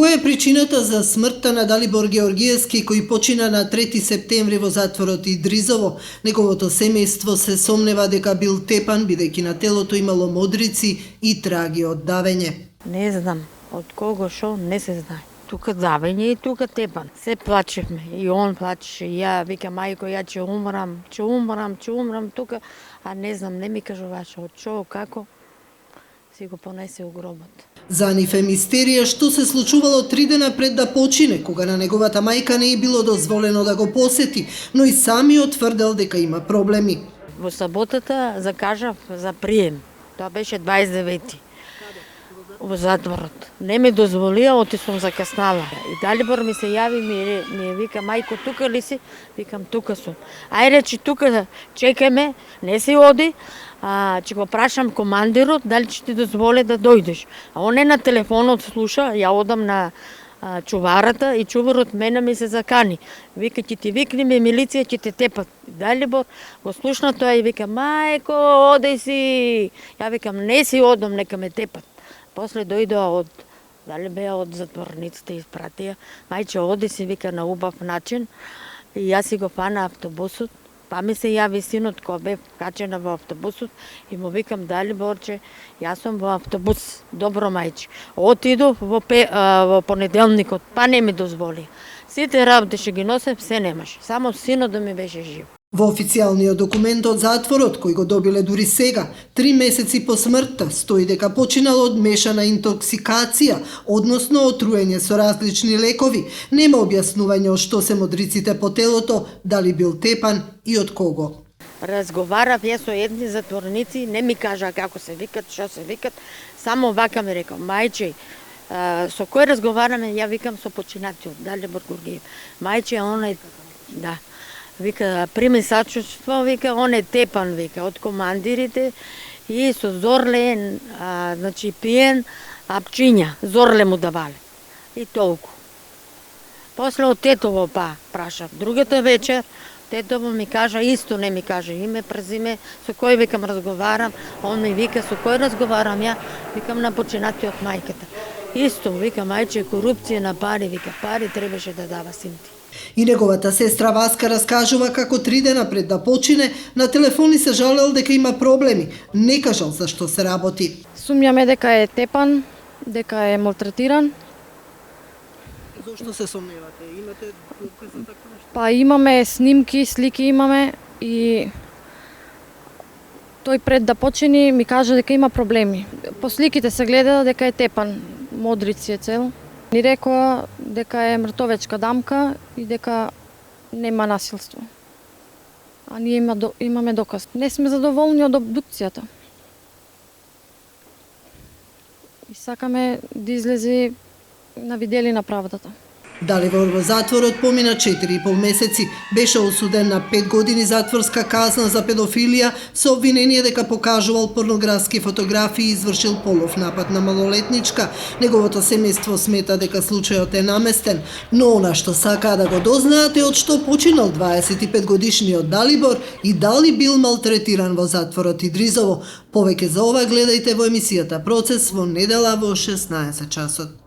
Која е причината за смртта на Далибор Георгиевски, кој почина на 3 септември во затворот Идризово? Неговото семејство се сомнева дека бил тепан, бидејќи на телото имало модрици и траги од давење. Не знам, од кого шо, не се знае. Тука давење и тука тепан. Се плачевме, и он плачеше, и ја вика мајко, ја ќе умрам тука, а не знам, не ми кажуваше од шо, како, си го понесе у гробот. За нив е мистерија што се случувало 3 дена пред да почине, кога на неговата мајка не е било дозволено да го посети, но и самиот тврдел дека има проблеми. Во саботата закажав за прием. Тоа беше 29-ти. Во затворот. Не ми дозволија, оти сум закаснала. И Далибор ми се јави, ми вика, мајко, тука ли си? Викам, тука сум. Ајде, че тука чекаме, не си оди, ќе го прашам командирот, дали ќе ти дозволи да дојдеш. А он е на телефонот слуша, ја одам на чуварата и чуварот мене ми се закани. Вика, ќе ти викнеме милиција, ќе те тепат. Далибор го слушна тоа и вика, мајко, оди си. Ја викам, не си одам, нека ме тепат. После дојдоа дали беа од затворниците испратија, мајче оди си, вика, на убав начин, и јас си го фана автобусот, па ми се јави синот кој бев качена во автобусот и му викам, Далиборче, јас сум во автобус, добро мајче. Отидов во понеделникот, па не ми дозволи. Сите работи ќе ги носев, се немаш, само синот да ми беше жив. Во официјалниот документ од затворот, кој го добиле дури сега, 3 месеци по смртта, стои дека починал од мешана интоксикација, односно отруење со различни лекови. Нема објаснување од што се модриците по телото, дали бил тепан и од кого. Разговарав јас со едни затворници, не ми кажа како се викат, што се викат, само вака ми рекол, мајче, со кој разговараме, ја викам со починатиот, Далибор Георгиев. Мајче, он е, да, вика, прими сачувство, вика, он е тепан, вика, од командирите и со зорле, значи пиен, апчиња, зорле му давале. И толку. После од тетово прашав. Другата вечер, тетово ми кажа, исто не ми кажа име, презиме, со кој викам разговарам, он ми вика, со кој разговарам ја, викам на починатиот мајката. Исто, вика, мајче, корупција на пари, вика, пари требаше да дава син ти. И неговата сестра Васка раскажува како 3 дена пред да почине, на телефони се жалел дека има проблеми, не кажал за што се работи. Сумњаме дека е тепан, дека е малтретиран. Зошто се сомневате? Имате докази за такво нешто? Па имаме снимки, слики имаме и тој пред да почини ми кажа дека има проблеми. По сликите се гледа дека е тепан, модрици е цел. Ни рекоа дека е мртовечка дамка и дека нема насилство. А ние имаме доказ. Не сме задоволни од обдукцијата. И сакаме да излезе на виделина правдата. Далибор во затворот помина 4,5 месеци. Беше осуден на 5 години затворска казна за педофилија со обвинение дека покажувал порнографски фотографии и извршил полов напад на малолетничка. Неговото семејство смета дека случајот е наместен, но она што сакаа да го дознаат е од што починал 25 годишниот Далибор и дали бил малтретиран во затворот Идризово. Повеќе за ова гледајте во емисијата Процес во недела во 16 часот.